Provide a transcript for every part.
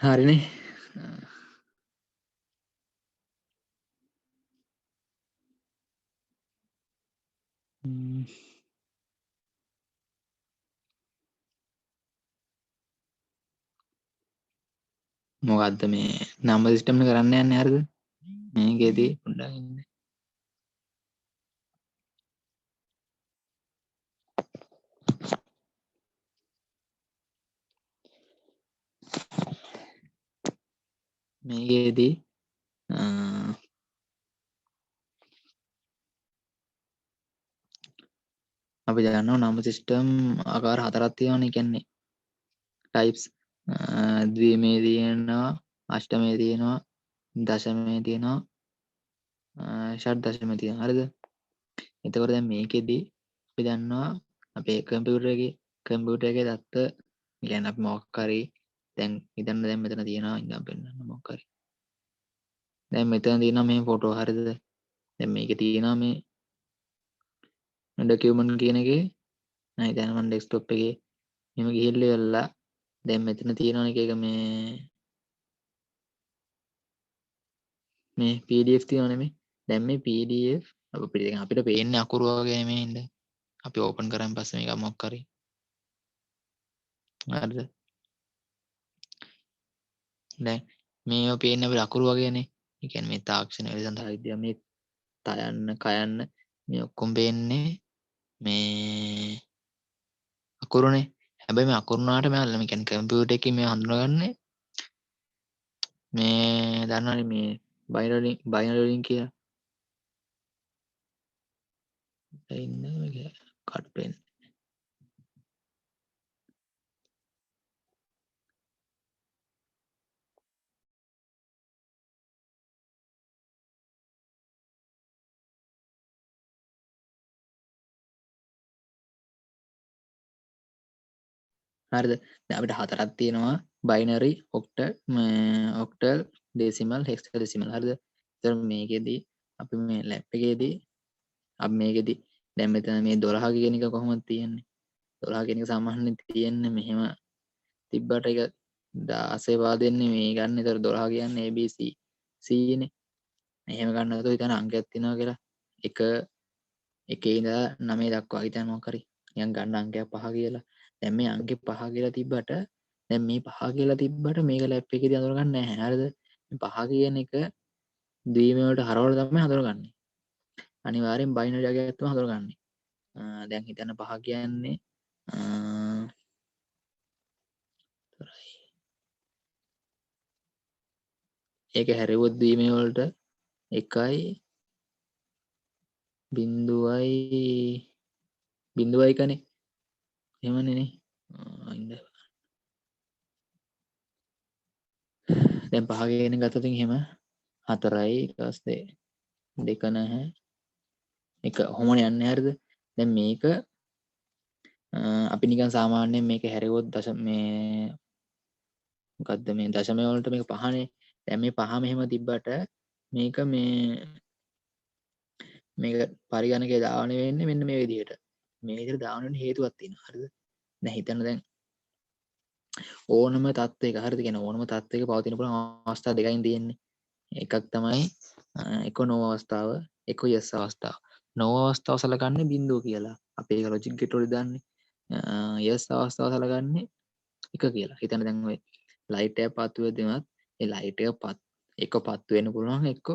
හරිනේ. මොකද්ද මේ නම්බර් සිස්ටම් එක කරන්න යන්නේ හරිද? මේකේදී පොඩ්ඩක් ඉන්න. මේකේදී අපි දන්නවා නම්බර් සිස්ටම් ආකාර හතරක් තියෙනවානේ. කියන්නේ types ද්විමේ තියෙනවා, අෂ්ටමේ තියෙනවා, දශමේ තියෙනවා, ෂඩ් දශමේ තියෙනවා. හරිද? එතකොට දැන් මේකෙදි අපි දන්නවා අපේ කම්පියුටර් එකේ දත්ත කියන්නේ අපි මොකක් හරි දැන් හිතන්න දැන් මෙතන තියෙනවා ඉඳන් පෙන්නන්න මොකක් හරි. දැන් මෙතන තියෙනවා මේ ෆොටෝ. හරිද? දැන් මේකේ තියෙනවා මේ ඩොකියුමන්ට් කියන එකේ නයි දැන් මම ඩෙස්ක්ටොප් එකේ මෙහෙම ගිහිල්ලා ඉවරලා දැන් මෙතන තියෙනවා එක මේ PDF තියෙනවනේ මේ. දැන් මේ PDF අපිට පේන්නේ අකුරු වගේ නෙමෙයි නේද? අපි ඕපන් කරන් පස්සේ මේක මොකක් හරි. හරිද? දැන් මේවා පේන්නේ අපිට අකුරු වගේනේ. ඒ කියන්නේ මේ තාක්ෂණ විද්‍යාව විද්‍යාව මේ තයන්න කයන්න මේ ඔක්කොම පේන්නේ මේ අකුරුනේ. හැබැයි මේ අකුරු නාට මේ කියන්නේ කම්පියුටර් එකේ මේ හඳුනාගන්නේ මේ දන්නවනේ මේ බයිනරි වලින් කියලා. ඉන්නේ මේක කට් පෙන්. හරිද? දැන් අපිට හතරක් තියෙනවා බයිනරි, ඔක්ටල්, ඩෙසිමල්, හෙක්සාඩෙසිමල්. හරිද? ඒතර මේකෙදි අපි මේ ලැප් එකේදී අපි මේකෙදි දැන් මෙතන මේ 12 කියන එක කොහොමද තියෙන්නේ? 12 කියන එක සාමාන්‍යයෙන් තියෙන්නේ මෙහෙම තිබ්බට ඒක 16 පාදෙන්නේ මේ ගන්න. ඒතර 12 කියන්නේ ABC C නේ. එහෙම ගන්න නැතුව හිතන්න අංකයක් තියෙනවා කියලා. 1 ඉඳලා 9 දක්වා හිතන්න මොකක් හරි. නිකන් ගන්න අංකයක් 5 කියලා. දැන් මේ අංකේ 5 කියලා තිබ්බට දැන් මේ 5 කියලා තිබ්බට මේක ලැප් එකේදී අඳුරගන්නේ නැහැ. හරිද? මේ 5 කියන එක ද්විමය වලට හරවලා තමයි හඳුනගන්නේ. අනිවාර්යෙන් බයිනරි අගයක් තමයි හඳුනගන්නේ. දැන් හිතන්න 5 කියන්නේ ඒක හැරෙව්වොත් ද්විමය වලට 1යි 0යි 0යි එහෙමනේ නේ. ඉන්න දැන් 5 කියන ගත්තොත් එහෙම 4යි ඊට පස්සේ 2 නැහැ 1 ඔහොමනේ යන්නේ. හරිද? දැන් මේක අපි නිකන් සාමාන්‍යයෙන් මේක හැරෙව්වොත් මේ මොකද්ද මේ දශමය වලට මේක 5නේ. දැන් මේ 5 මෙහෙම තිබ්බට මේක මේක පරිගණකයේ දාවන වෙන්නේ මෙන්න මේ විදිහට. මේ විදිහට දාවන වෙන්න හේතුවක් තියෙනවා. හරිද? දැන් හිතන්න දැන් ඕනම තත්ත්වයක හරිද? කියන ඕනම තත්ත්වයක පවතින පුළුවන් අවස්ථා දෙකකින් තියෙන්නේ. එකක් තමයි එක නෝ අවස්ථාව, එක yes අවස්ථාව. නෝ අවස්ථාව සලකන්නේ බිඳුව කියලා. අපි ඒක ලොජික් ගේට් වල දාන්නේ. yes අවස්ථාව සලකන්නේ 1 කියලා. හිතන්න දැන් ඔය ලයිට් එකක් පත්තු වෙද්දිමත් ඒ ලයිට් එක පත්තු වෙන්න පුළුවන් එක්ක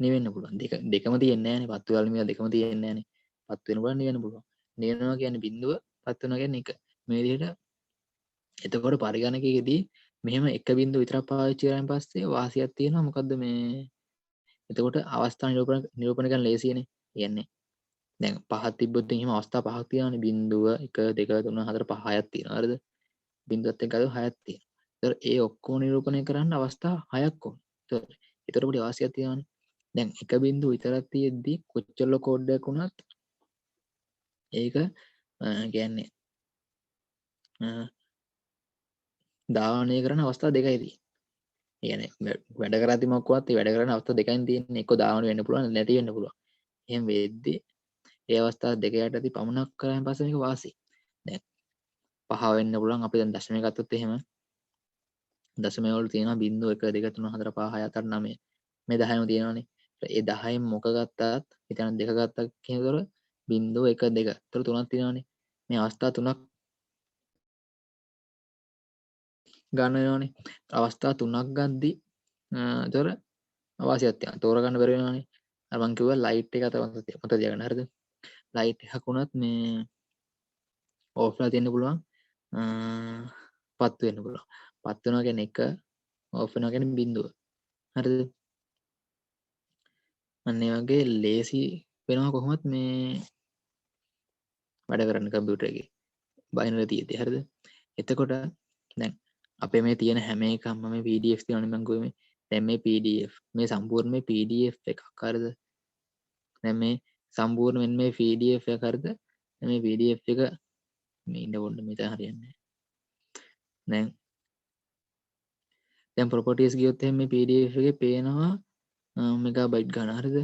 නිවෙන්න පුළුවන්. දෙකම තියෙන්නේ නැහනේ. පත්තු වෙලා නිවිලා දෙකම තියෙන්නේ නැහනේ. පත්තු වෙන පුළුවන් නිවෙන්න පුළුවන්. නිවෙනවා කියන්නේ බිඳුව, පත්තු වෙනවා කියන්නේ 1. මේ විදිහට එතකොට පරිගණකයේදී මෙහෙම එක බිඳුව විතරක් පාවිච්චි කරාන් පස්සේ වාසියක් තියෙනවා. මොකද්ද මේ එතකොට අවස්ථා නිරූපණය කරන්න ලේසියනේ. කියන්නේ දැන් 5ක් තිබ්බොත් එහෙම අවස්ථා 5ක් තියෙනවානේ. 0 1 2 3 4 5 6ක් තියෙනවා. හරිද? බිඳුවත් එක්ක ගත්තොත් 6ක් තියෙනවා. ඒතර ඒ ඔක්කොම නිරූපණය කරන්න අවස්ථා 6ක් ඕනේ. ඒතර පොඩි වාසියක් තියෙනවානේ. දැන් එක බිඳුව විතරක් තියෙද්දි කොච්චර ලොකු කෝඩයක් වුණත් ඒක කියන්නේ ධාවනය කරන අවස්ථා දෙකයි තියෙන්නේ. ඒ කියන්නේ වැඩ කරද්දි මොකක්වත් ඒ වැඩ කරන අවස්ථා දෙකයි තියෙන්නේ. එක්ක ධාවනය වෙන්න පුළුවන් නැති වෙන්න පුළුවන්. එහෙම වෙද්දි ඒ අවස්ථා දෙක යටදී පමණක් කරාන් පස්සේ මේක වාසි. දැන් 5 වෙන්න පුළුවන්. අපි දැන් දශමය ගත්තොත් එහෙම දශමය වල තියෙනවා 0 1 2 3 4 5 6 7 8 9 මේ 10ම තියෙනවානේ. ඒ 10න් මොක ගත්තත් හිතන්න දෙක ගත්තා කියනතොර 0 1 2 ඒතර තුනක් තියෙනවානේ. මේ අවස්ථා තුනක් ගන්න වෙනවානේ. අවස්ථා තුනක් ගද්දි ඒතර අවාසියක් තියෙනවා. තෝරගන්න බැරි වෙනවානේ. අර මං කිව්වා ලයිට් එක අත මතක තියාගන්න. හරිද? ලයිට් එකක් වුණත් මේ ඕෆ්ලා තියෙන්න පුළුවන්. පත් වෙන්න පුළුවන්. පත් වෙනවා කියන්නේ 1 ඕෆ් වෙනවා කියන්නේ 0. හරිද? අන්න ඒ වගේ ලේසි වෙනවා කොහොමත් මේ වැඩ කරන්න කම්පියුටර් එකේ. බයිනරි තියෙද්දි. හරිද? එතකොට දැන් අපේ මේ තියෙන හැම එකක්ම මේ PDF තියෙනවනේ මම කිව්වේ මේ. දැන් මේ PDF මේ සම්පූර්ණ මේ PDF එකක්. හරිද? දැන් මේ සම්පූර්ණ මේ PDF එක හරිද? මේ PDF එක මේ ඉන්න පොඩ්ඩ මෙතන හරියන්නේ නැහැ. දැන් ප්‍රොපර්ටිස් ගියොත් එහෙනම් මේ PDF එකේ පේනවා මෙගාබයිට් ගාන. හරිද?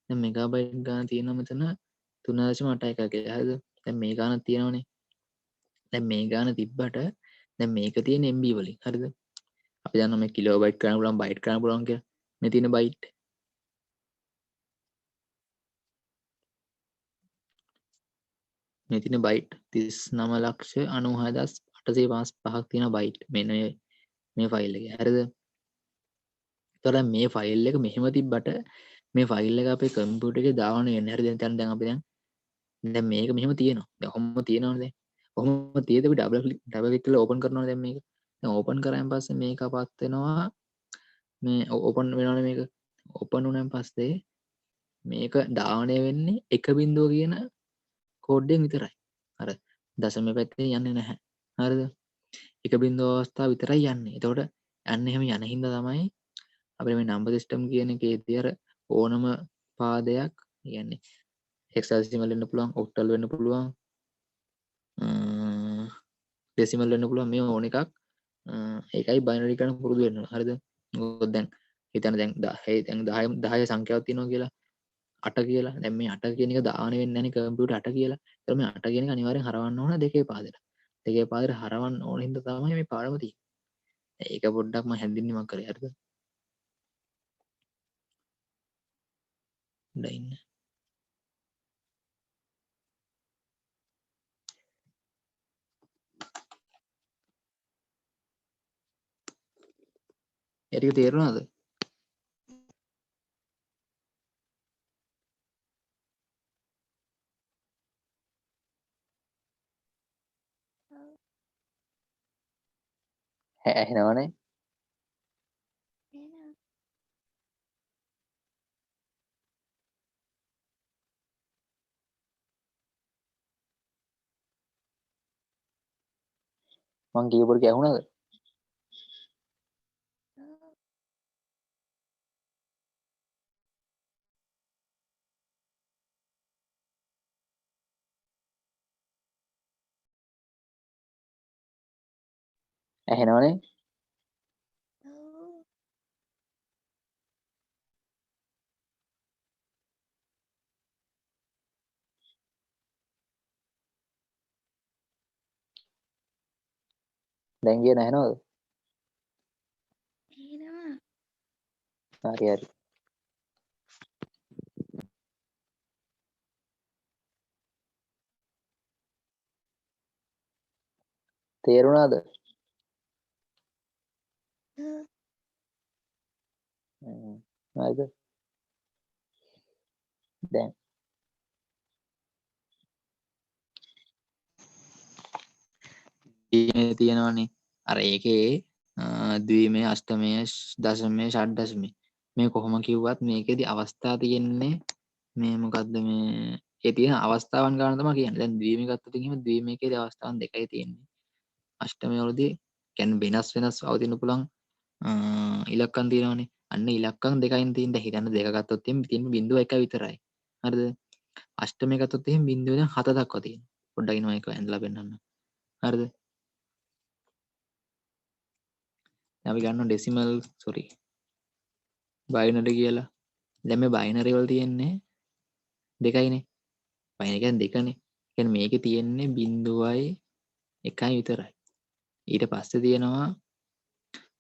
දැන් මෙගාබයිට් ගාන තියෙනවා මෙතන 3.81 කියලා. හරිද? දැන් මේ ගානක් තියෙනවනේ. දැන් මේ ගාන තිබ්බට දැන් මේක තියෙන MB වලින්. හරිද? අපි දන්නවා මේ කිලෝබයිට් කරන්න පුළුවන් බයිට් කරන්න පුළුවන් කියලා. මේ තියෙන බයිට් මේ තියෙන බයිට් 39,96,855ක් තියෙන බයිට් මෙන්න මේ ෆයිල් එකේ. හරිද? එතකොට මේ ෆයිල් එක මෙහෙම තිබ්බට මේ ෆයිල් එක අපේ කම්පියුටර් එකේ දාන්න වෙන්නේ. හරිද? දැන් අපි දැන් මේක මෙහෙම තියෙනවා. දැන් ඔහොම තියෙනවනේ දැන්. ඔහොම තියෙද්දි අපි ඩබල් ක්ලික් කරලා ඕපන් කරනවනේ දැන් මේක. දැන් ඕපන් කරායින් පස්සේ මේක අපත් වෙනවා මේ ඕපන් වෙනවනේ මේක. ඕපන් වුණාන් පස්සේ මේක දාණය වෙන්නේ එක බිඳුව කියන කෝඩ්ඩෙන් විතරයි. අර දශම පැත්තේ යන්නේ නැහැ. හරිද? එක බිඳුව අවස්ථාව විතරයි යන්නේ. එතකොට යන්නේ එහෙම යන හින්දා තමයි අපිට මේ නම්බර් සිස්ටම් කියන එකේදී අර ඕනම පාදයක් කියන්නේ හෙක්සාඩෙසිමල් වෙන්න පුළුවන්, ඔක්ටල් වෙන්න පුළුවන්, ඩෙසිමල් වෙන්න පුළුවන් මේ ඕන එකක්. ඒකයි බයිනරි කරන්න පුරුදු වෙන්න ඕන. හරිද? මොකද දැන් හිතන්න දැන් 10 සංඛ්‍යාවක් තියෙනවා කියලා 8 කියලා. දැන් මේ 8 කියන එක දාන්න වෙන්නේ නැහැ නේ කම්පියුටර් 8 කියලා. ඒතර මේ 8 කියන එක අනිවාර්යෙන් හරවන්න ඕන දෙකේ පාදයට. දෙකේ පාදයට හරවන්න ඕන හින්දා තමයි මේ පාඩම තියෙන්නේ. ඒක පොඩ්ඩක් මම හැඳින්වීමක් කරේ. හරිද? ඉන්න. ඒ ටික තේරුණාද? ඇහෙනවනේ. මං කියපුවට ඇහුණාද? ඇහෙනවනේ. දැන් කියන ඇහෙනවද? හරි හරි. තේරුණාද? හරිද? දැන් මේ තියෙනවනේ අර ඒකේ ද්විමය අෂ්ටමය දශමය ෂඩ්දශමය මේ කොහොම කිව්වත් මේකෙදි අවස්ථා තියෙන්නේ මේ මොකද්ද මේ ඒ තියෙන අවස්ථාවන් ගන්න තමයි කියන්නේ. දැන් ද්විමය ගත්තොත් එහෙම ද්විමයකේදී අවස්ථාවන් දෙකයි තියෙන්නේ. අෂ්ටමය වලදී කියන්නේ වෙනස් පවතින්න පුළුවන් ඉලක්කම් තියෙනවනේ. අන්න ඉලක්කම් දෙකයින් තියෙන. දැන් හිතන්න දෙක ගත්තොත් එහෙම තියෙන බිඳුව එක විතරයි. හරිද? අෂ්ටමය ගත්තොත් එහෙම බිඳුව දැන් 7 දක්වා තියෙනවා. පොඩ්ඩක් ඉන්නවා ඒක ඇඳලා පෙන්නන්න. හරිද? අපි ගන්න ඩෙසිමල් බයිනරි කියලා. දැන් මේ බයිනරි වල තියෙන්නේ දෙකයිනේ. බයිනරි කියන්නේ දෙකනේ. කියන්නේ මේකේ තියෙන්නේ 0යි 1යි විතරයි. ඊට පස්සේ තියෙනවා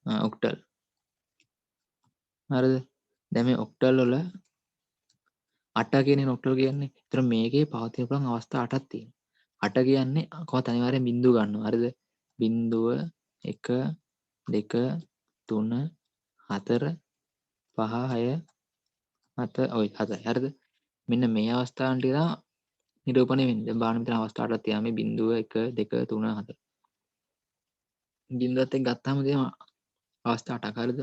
ඔක්ටල්. හරිද? දැන් මේ ඔක්ටල් වල 8 කියන්නේ ඔක්ටල් කියන්නේ. ඒතර මේකේ පවතින පුළුවන් අවස්ථා 8ක් තියෙනවා. 8 කියන්නේ කොහොමද අනිවාර්යෙන් බිංදුව ගන්නවා. හරිද? බිංදුව 1 2 3 4 5 6 7 ඔය 7යි. හරිද? මෙන්න මේ අවස්ථාවන් ටික තමයි නිරූපණය වෙන්නේ. දැන් බලන්න මෙතන අවස්ථා 8ක් තියෙනවා. මේ බිංදුව 1 2 3 4. බිංදුවත් එක්ක ගත්තාම තියෙනවා අවස්ථා 8ක්. හරිද?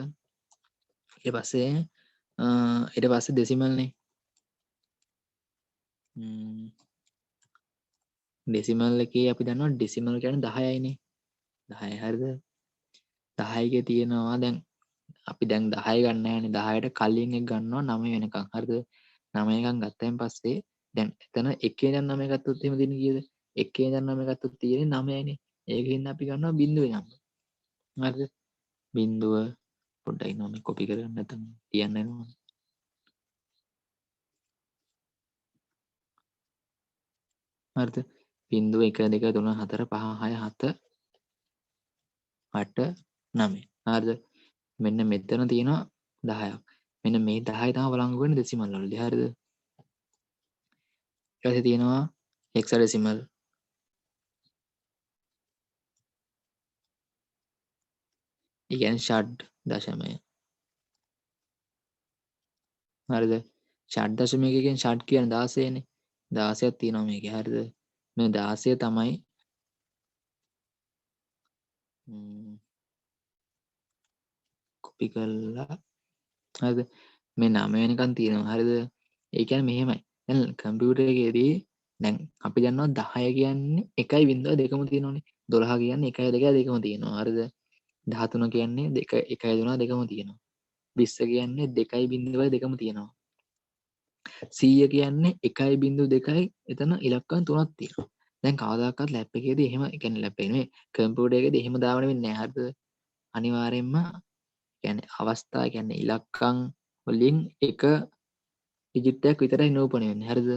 ඊට පස්සේ ඩෙසිමල්නේ. ඩෙසිමල් එකේ අපි දන්නවා ඩෙසිමල් කියන්නේ 10යිනේ. 10යි. හරිද? 10 එකේ තියෙනවා දැන් අපි දැන් 10 ගන්න නැහැනේ. 10ට කලින් එක ගන්නවා 9 වෙනකන්. හරිද? 9 එකක් ගත්තයින් පස්සේ දැන් එතන 1 ඉඳන් 9 ගත්තොත් එහෙම දෙන්නේ කීයද? 1 ඉඳන් 9 ගත්තොත් තියෙන්නේ 9යිනේ. ඒකෙන් අපි ගන්නවා බිංදුවේ නම. හරිද? බිංදුව පොඩ්ඩක් ඉන්නවා මේ කොපි කරගන්න නැත්නම් කියන්න යනවා. හරිද? බිංදුව 1 2 3 4 5 6 7 8 9. හරිද? මෙන්න මෙතන තියෙනවා 10ක්. මෙන්න මේ 10 තමයි වළංගු වෙන්නේ ඩෙසිමල් වලදී. හරිද? ඊට පස්සේ තියෙනවා හෙක්සාඩෙසිමල්. ඒ කියන්නේ ෂඩ් දශමය. හරිද? ෂඩ් දශමය කියන්නේ ෂඩ් කියන්නේ 16නේ. 16ක් තියෙනවා මේකේ. හරිද? මේ 16 තමයි කොපි කරලා හරිද? මේ 9 වෙනකන් තියෙනවා. හරිද? ඒ කියන්නේ මෙහෙමයි. දැන් කම්පියුටර් එකේදී දැන් අපි දන්නවා 10 කියන්නේ 1.2ම තියෙනවානේ. 12 කියන්නේ 1.2ම තියෙනවා. හරිද? 13 කියන්නේ 1.3 දෙකම තියෙනවා. 20 කියන්නේ 2.2ම තියෙනවා. 100 කියන්නේ 1.2යි එතන ඉලක්කම් 3ක් තියෙනවා. දැන් කවදාකවත් ලැප් එකේදී එහෙම කියන්නේ ලැප් එකේ නෙමෙයි කම්පියුටර් එකේදී එහෙම දාවන වෙන්නේ නැහැ. හරිද? අනිවාර්යෙන්ම කියන්නේ අවස්ථා කියන්නේ ඉලක්කම් වලින් එක ඩිජිට් එකක් විතරයි නිරූපණය වෙන්නේ. හරිද?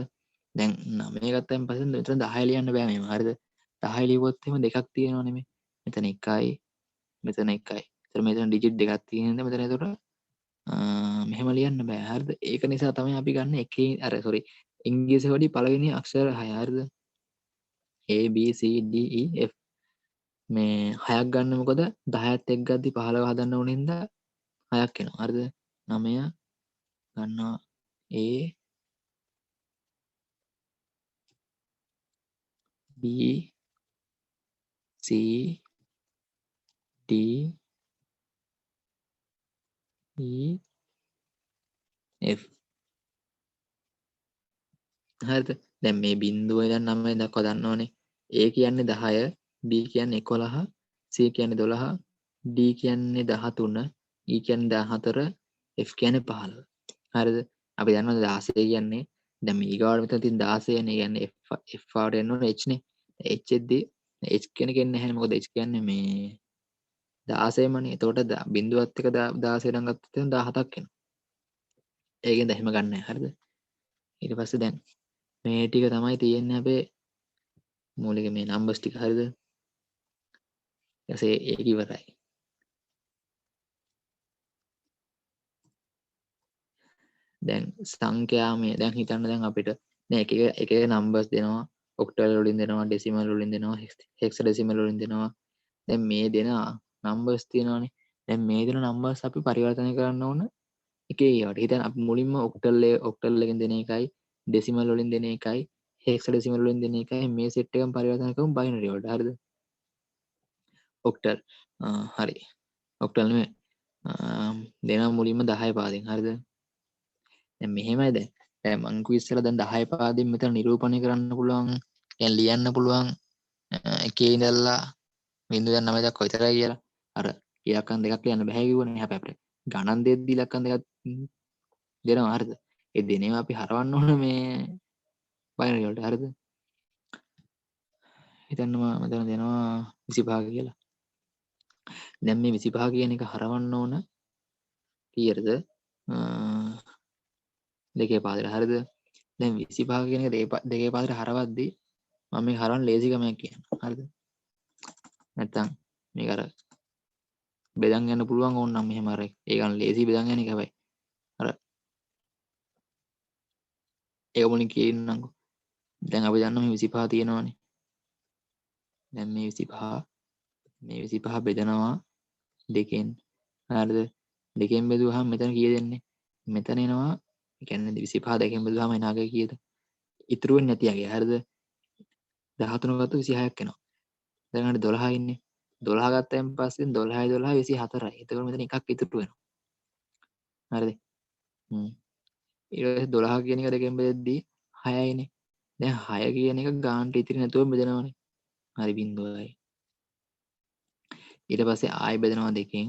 දැන් 9 ගත්තයින් පස්සේ මෙතන 10 ලියන්න බෑ මෙහෙම. හරිද? 10 ලියුවොත් එහෙම දෙකක් තියෙනවනේ මේ. මෙතන 1යි මෙතන 1යි. ඒතර මෙතන ඩිජිට් දෙකක් තියෙනවා. මෙතන ඒතකොට මෙහෙම ලියන්න බෑ. හරිද? ඒක නිසා තමයි අපි ගන්න එකේ අර සෝරි ඉංග්‍රීසි වලදී පළවෙනි අක්ෂර 6. හරිද? A B C D E F මේ 6ක් ගන්න මොකද 10ත් එක්ක ගද්දි 15 හදන්න ඕන හින්දා 6ක් එනවා. හරිද? 9 ගන්නවා A B C D E F. හරිද? දැන් මේ බිංදුව ඉඳන් 9 දක්වා දන්නවනේ. A කියන්නේ 10, B කියන්නේ 11, C කියන්නේ 12, D කියන්නේ 13, E කියන්නේ 14, F කියන්නේ 15. හරිද? අපි දන්නවා 16 කියන්නේ දැන් මේ ඊගාවට මෙතන තියෙන 16 නේ. කියන්නේ F ආවට එන්න ඕනේ H නේ. H එද්දී H කෙනෙක් එන්නේ නැහැ නේ. මොකද H කියන්නේ මේ 16මනේ. එතකොට බිංදුවත් එක 16 නම් ගත්තොත් එහෙනම් 17ක් එනවා. ඒකෙන්ද එහෙම ගන්න නැහැ. හරිද? ඊට පස්සේ දැන් මේ ටික තමයි තියෙන්නේ අපේ මූලික මේ නම්බර්ස් ටික. හරිද? ඊටසේ ඒක ඉවරයි. දැන් සංඛ්‍යාමය දැන් හිතන්න දැන් අපිට දැන් එක එක නම්බර්ස් දෙනවා. ඔක්ටල් වලින් දෙනවා, ඩෙසිමල් වලින් දෙනවා, හෙක්සාඩෙසිමල් වලින් දෙනවා. දැන් මේ දෙන නම්බර්ස් තියෙනවානේ. දැන් මේ දෙන නම්බර්ස් අපි පරිවර්තනය කරන්න ඕන එක ඒවාට. හිතන්න අපි මුලින්ම ඔක්ටල් එකෙන් දෙන එකයි, ඩෙසිමල් වලින් දෙන එකයි, හෙක්සාඩෙසිමල් වලින් දෙන එකයි මේ සෙට් එකම පරිවර්තනය කරමු බයිනරි වලට. හරිද? ඔක්ටල් හරි. ඔක්ටල් නෙමෙයි. දෙනවා මුලින්ම 10 පාදෙන්. හරිද? දැන් මෙහෙමයි දැන්. දැන් මං කිව්ව ඉස්සෙල්ලා දැන් 10 පාදෙන් මෙතන නිරූපණය කරන්න පුළුවන්. يعني ලියන්න පුළුවන් එකේ ඉඳලා බිංදුව දැන් 9 දක්වා විතරයි කියලා. අර ඉලක්කම් දෙකක් ලියන්න බෑ කිව්වනේ. හැබැයි අපිට ගණන් දෙද්දි ඉලක්කම් දෙකක් දෙනවා. හරිද? ඒ දෙනේවා අපි හරවන්න ඕන මේ බයිනරි වලට. හරිද? හිතන්න මෙතන දෙනවා 25 කියලා. දැන් මේ 25 කියන එක හරවන්න ඕන කීයටද? දෙකේ පාදයට. හරිද? දැන් 25 කියන එක දෙකේ පාදයට හරවද්දී මම මේක හරවන්න ලේසි කමක් කියනවා. හරිද? නැත්තම් මේක අර බෙදන් යන්න පුළුවන් ඕනනම් මෙහෙම අර ඒක ලේසි බෙදන් යන එක හැබැයි අර ඒක මුලින් කියන්නම්කො. දැන් අපි දන්නවා මේ 25 තියෙනවානේ. දැන් මේ 25 බෙදනවා දෙකෙන්. හරිද? දෙකෙන් බෙදුවහම මෙතන කීයද එන්නේ? මෙතන එනවා ඒ කියන්නේ 25 දෙකෙන් බෙදුවහම එන අගය කීයද? ඉතුරු වෙන්නේ නැති අගය. හරිද? 13 ගත්ත 26ක් එනවා. දැන් අර 12 ඉන්නේ. 12 ගත්තයින් පස්සේ 12යි 12 24යි. එතකොට මෙතන එකක් ඉතුරු වෙනවා. හරිද? ඊට පස්සේ 12 කියන එක දෙකෙන් බෙදද්දී 6යිනේ. දැන් 6 කියන එක ගානට ඉතිරි නැතුව බෙදනවනේ. හරි 0යි. ඊට පස්සේ ආයෙ බෙදනවා දෙකෙන්.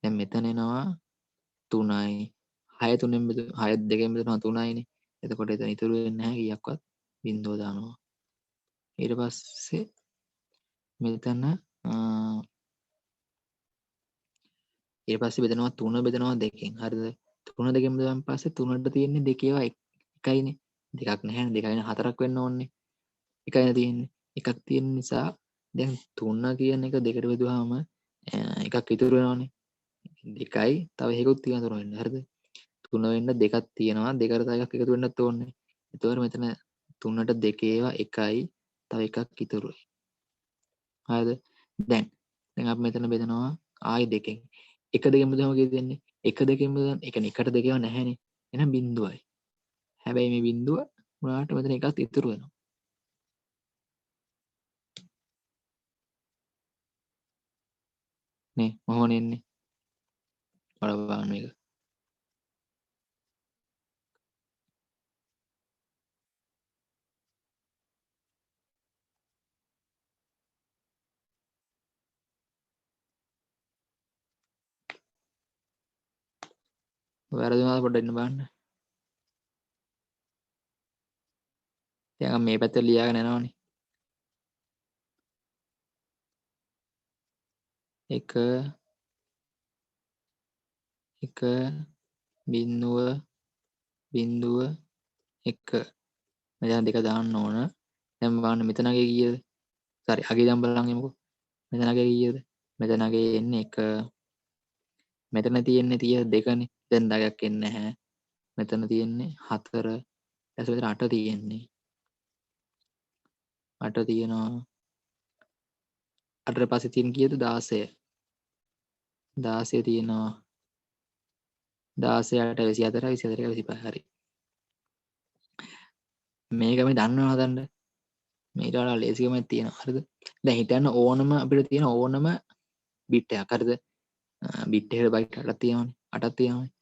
දැන් මෙතන එනවා 3යි. 6 3ෙන් බෙද 6 දෙකෙන් බෙදනවා 3යිනේ. එතකොට එතන ඉතුරු වෙන්නේ නැහැ කීයක්වත් 0 දානවා. ඊට පස්සේ මෙතන ඊට පස්සේ බෙදනවා 3 බෙදනවා දෙකෙන්. හරිද? 3 දෙකෙන් බෙදුවාන් පස්සේ 3ට තියෙන්නේ දෙකේවා එකයිනේ. දෙකක් නැහැනේ. දෙකයිනේ 4ක් වෙන්න ඕනේ. එකයිනේ තියෙන්නේ. එකක් තියෙන නිසා දැන් 3 කියන එක දෙකට බෙදුවාම එකක් ඉතුරු වෙනවනේ. 2යි තව එකකුත් තියෙනවා 3 වෙන්න. හරිද? 3 වෙන්න දෙකක් තියෙනවා. දෙකට තව එකක් එකතු වෙන්නත් ඕනේ. එතකොට මෙතන 3ට දෙකේවා එකයි තව එකක් ඉතුරුයි. හරිද? දැන් අපි මෙතන බෙදනවා ආයි දෙකෙන්. එක දෙකෙන් බෙදුවම කීයද දෙන්නේ? එක දෙකෙන් බෙදුවම ඒ කියන්නේ එකට දෙකේවා නැහැනේ. එහෙනම් බිඳුවයි. හැබැයි මේ බිඳුව උනාට මෙතන එකක් ඉතුරු වෙනවා. නේ මොහොනේ එන්නේ. බලන්න මේක. වැරදුනාද පොඩ්ඩක් ඉන්න බලන්න. දැන් මේ පැත්තට ලියාගෙන යනවනේ. 1 0 0 1 මෙතන දෙක දාන්න ඕන. දැන් බලන්න මෙතන අගේ කීයද? සරි අගේ දැන් බලන්න යමුකෝ. මෙතන අගේ කීයද? මෙතන අගේ එන්නේ 1. මෙතන තියෙන්නේ 2නේ. දැන් 10ක් එන්නේ නැහැ. මෙතන තියෙන්නේ 4. ඊට පස්සේ මෙතන 8 තියෙන්නේ. 8 තියෙනවා. 8ට පස්සේ තියෙන කීයද? 16. 16 තියෙනවා. 16ට 24යි 24ට 25 හරි. මේක මේ දන්නව හදන්න. මේට වඩා ලේසිකමක් තියෙනවා. හරිද? දැන් හිතන්න ඕනම අපිට තියෙන ඕනම බිට් එකක්. හරිද? බිට් එකට බයිට් 8ක් තියෙනවානේ. 8ක් තියෙනවානේ.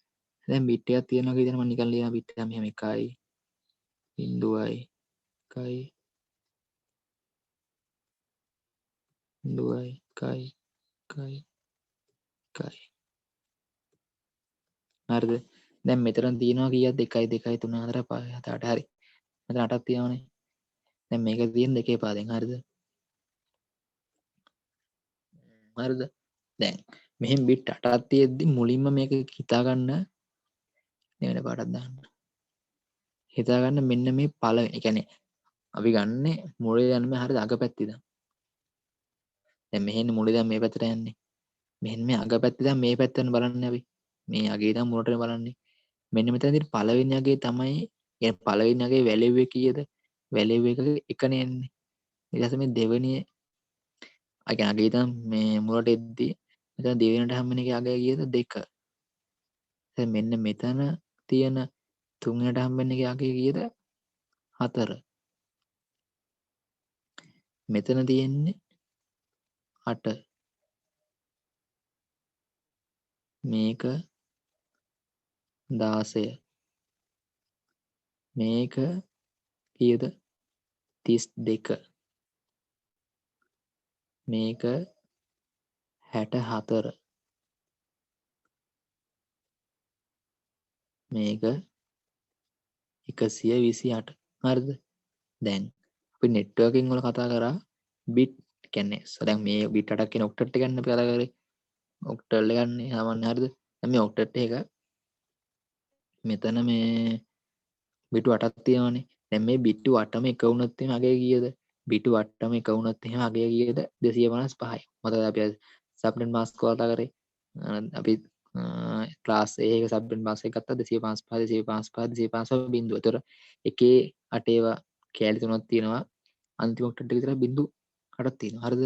දැන් බිට් එකක් තියෙනවා කියන මම නිකන් ලියන බිට් එක මෙහෙම 1යි 0යි 1යි 0යි 1යි 1යි 1යි. හරිද? දැන් මෙතන තියෙනවා කීයද? 1යි 2යි 3 4 5 7 8 හරි. මෙතන 8ක් තියෙනවානේ. දැන් මේක තියෙන දෙකේ පාදෙන්. හරිද? හරිද? දැන් මෙහෙම බිට් 8ක් තියෙද්දි මුලින්ම මේක හිතාගන්න නෙවෙයි පාටක් දාන්න. හිතාගන්න මෙන්න මේ පළවෙනි. ඒ කියන්නේ අපි ගන්නෙ මුලේ යන්නේ හරියට අග පැත්තේ ඉඳන්. දැන් මෙහෙන්නේ මුලේ ඉඳන් මේ පැත්තට යන්නේ. මෙහෙන් මේ අග පැත්තේ ඉඳන් මේ පැත්තට බලන්නේ අපි. මේ අගේ ඉඳන් මුලට බලන්නේ. මෙන්න මෙතනදී පළවෙනි අගේ තමයි يعني පළවෙනි අගේ වැලියු එක කීයද? වැලියු එක 1නේ එන්නේ. ඊට පස්සේ මේ දෙවෙනි يعني අගේ ඉඳන් මේ මුලට එද්දී මෙතන දෙවෙනිට හම්බෙන එකේ අගය කීයද? 2. දැන් මෙන්න මෙතන තියෙන තුන්වෙනිට හම්බෙන එකේ අගය කීයද? 4. මෙතන තියෙන්නේ 8. මේක 16. මේක කීයද? 32. මේක 64. මේක 128. හරිද? දැන් අපි නෙට්වර්කින් වල කතා කරා බිට් කියන්නේ දැන් මේ බිට් 8ක් කියන ඔක්ටට් එක ගන්න අපි කතා කරේ. ඔක්ටල් එක ගන්න සාමාන්‍ය හරිද? දැන් මේ ඔක්ටට් එක මෙතන මේ බිටු 8ක් තියෙනවානේ. දැන් මේ බිට්ටු 8ම එක වුණොත් එහෙනම් අගය කීයද? බිටු 8ම එක වුණොත් එහෙනම් අගය කීයද? 255යි. මතකද අපි සබ්නෙට් මාස්ක් කතා කරේ? අපි ක්ලාස් ඒක සබ්බෙන් පස්සේ ගත්තා 255 255 255 බිංදුව. ඒතර එකේ 8 ඒවා කෑලි තුනක් තියෙනවා. අන්තිම ඔක්ටෙට් එක විතර බිංදු 8ක් තියෙනවා. හරිද?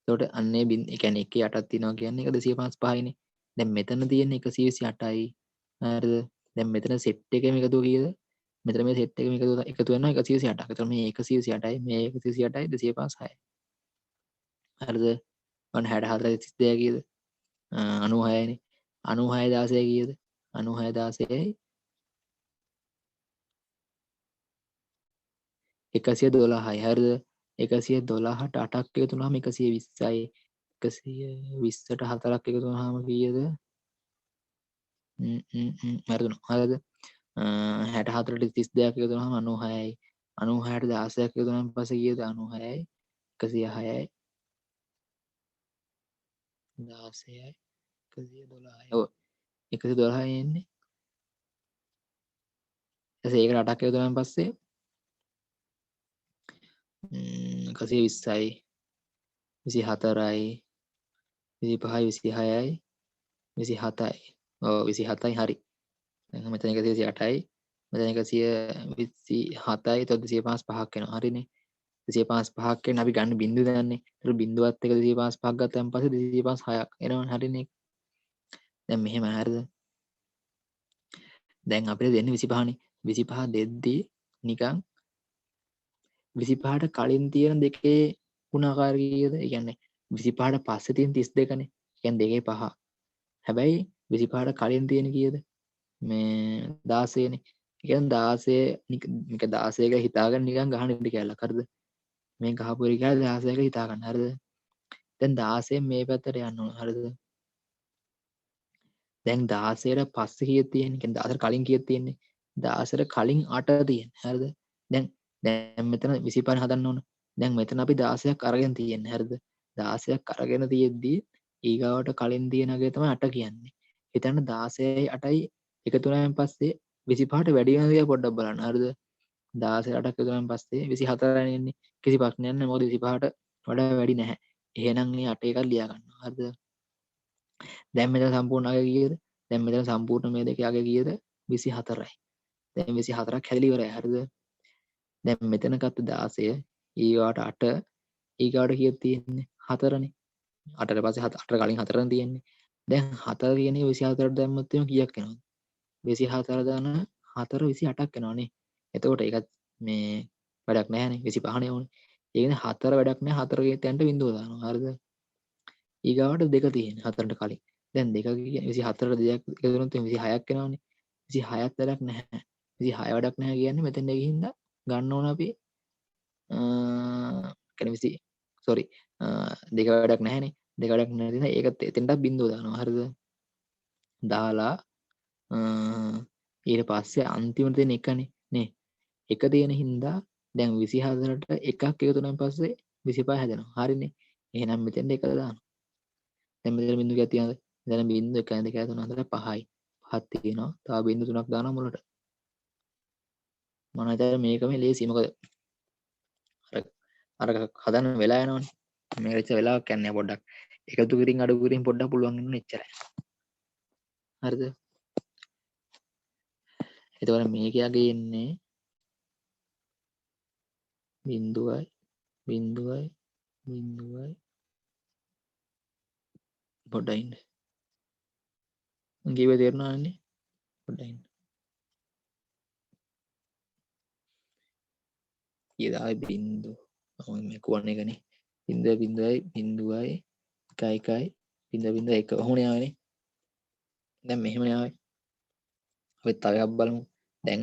එතකොට අන්නේ ඒ කියන්නේ එකේ 8ක් තියෙනවා කියන්නේ ඒක 255 නේ. දැන් මෙතන තියෙන්නේ 128යි. හරිද? දැන් මෙතන සෙට් එකේම එකතුව කීයද? මෙතන මේ සෙට් එකේම එකතු වෙනවා 128ක්. එතකොට මේ 128යි මේ 128යි 256යි. හරිද? ඔන්න 64 32 කීයද? 96නේ. 96 16 කීයද? 96 16යි 112යි. හරිද? 112ට 8ක් එකතු වුනහම 120යි. 120ට 4ක් එකතු වුනහම කීයද? වැරදුනා. හරිද? 64ට 32ක් එකතු වුනහම 96යි. 96ට 16ක් එකතු වුනහම පස්සේ කීයද? 96යි 106යි 16යි 112යි. ඔව් 112යි එන්නේ. ඊට ඒකට 8ක් එකතු වුනහම පස්සේ 120යි 24යි 25යි 26යි 27යි. ඔව් 27යි හරි. දැන් මෙතන 128යි මෙතන 127යි එතකොට 255ක් වෙනවා. හරිනේ. 255ක් වෙන අපි ගන්න බිංදුව දන්නේ. ඒතර බිංදුවත් එක 255ක් ගත්තාන් පස්සේ 256ක් එනවනේ. හරිනේ. දැන් මෙහෙම හරිද? දැන් අපිට දෙන්නේ 25නේ. 25 දෙද්දී නිකන් 25ට කලින් තියෙන දෙකේ ගුණාකාර කීයද? ඒ කියන්නේ 25ට පස්සේ තියෙන 32නේ. ඒ කියන්නේ දෙකේ 5. හැබැයි 25ට කලින් තියෙන කීයද? මේ 16නේ. ඒ කියන්නේ 16 මේක 16 කියලා හිතාගෙන නිකන් ගහන ඉඩ කැලක්. හරිද? මේ ගහපු ඉඩ කැල 16 කියලා හිතා ගන්න. හරිද? දැන් 16 මේ පැත්තට යන්න ඕන. හරිද? දැන් 16ට පස්සේ කීයක් තියෙන්නේ? කියන්නේ 16ට කලින් කීයක් තියෙන්නේ? 16ට කලින් 8 තියෙන්නේ. හරිද? දැන් මෙතන 25 හදන්න ඕන. දැන් මෙතන අපි 16ක් අරගෙන තියෙන්නේ. හරිද? 16ක් අරගෙන තියෙද්දී ඊගාවට කලින් තියෙන අගේ තමයි 8 කියන්නේ. හිතන්න 16යි 8යි එකතු වුණාන් පස්සේ 25ට වැඩි වෙනවද කියලා පොඩ්ඩක් බලන්න. හරිද? 16 8ක් එකතු වුණාන් පස්සේ 24යි එන්නේ. කිසි ප්‍රශ්නයක් නැහැ. මොකද 25ට වඩා වැඩි නැහැ. එහෙනම් මේ 8 එකක් ලියා ගන්නවා. හරිද? දැන් මෙතන සම්පූර්ණ අගය කීයද? දැන් මෙතන සම්පූර්ණ මේ දෙකේ අගය කීයද? 24යි. දැන් 24ක් හැදලා ඉවරයි. හරිද? දැන් මෙතන ගත්ත 16 ඊගාට 8 ඊගාට කීයක් තියෙන්නේ? 4නේ. 8ට පස්සේ 8ට කලින් 4නේ තියෙන්නේ. දැන් 4 කියන්නේ 24ට දැම්මොත් එimhe කීයක් එනවද? 24 දාන 4 28ක් එනවනේ. එතකොට ඒකත් මේ වැඩක් නැහැනේ 25නේ ඕනේ. ඒ කියන්නේ 4 වැඩක් නැහැ 4 තැනට බිංදුව දානවා. හරිද? ඊගාවට 2 තියෙන්නේ 4ට කලින්. දැන් 2 කියන්නේ 24ට 2ක් එකතු වුණොත් 26ක් එනවනේ. 26ක් වැඩක් නැහැ. 26 වැඩක් නැහැ කියන්නේ මෙතෙන්ට ගිහින් ගන්න ඕන අපි කියන්නේ සෝරි දෙක වැඩක් නැහැනේ. දෙක වැඩක් නැති නිසා ඒක එතෙන්ට බිංදුව දානවා. හරිද? දාලා ඊට පස්සේ අන්තිමට තියෙන එකනේ නේ. එක තියෙන හින්දා දැන් 24ට එකක් එකතු වුණාන් පස්සේ 25 හැදෙනවා. හරිනේ. එහෙනම් මෙතෙන්ට එක දානවා. දැන් මෙතන බිංදුව කීයක් තියනවද? මෙතන බිංදුව 1 2 3 4 5යි. 5ක් තියෙනවා. තව බිංදු 3ක් දානවා මුලට. මම හිතුවා මේකම ලේසි. මොකද අර හදන්න වෙලා යනවනේ. මේක ඉච්ච වෙලාවක් යන්නේ පොඩ්ඩක්. එකතු කිරින් අඩු කිරින් පොඩ්ඩක් පුළුවන් වෙනුනේ එච්චරයි. හරිද? එතකොට මේකයගේ ඉන්නේ බිංදුවයි බිංදුවයි බිංදුවයි පොඩ්ඩක් ඉන්න. මං කියුවේ තේරුණානේ? පොඩ්ඩක් ඉන්න. ඊදායි බිංදුව. මේ කොන එකනේ. බිංදුවයි බිංදුවයි 1යි 0.1 ඔහොමනේ ආවනේ. දැන් මෙහෙමනේ ආවේ. අපි තව එකක් බලමු. දැන්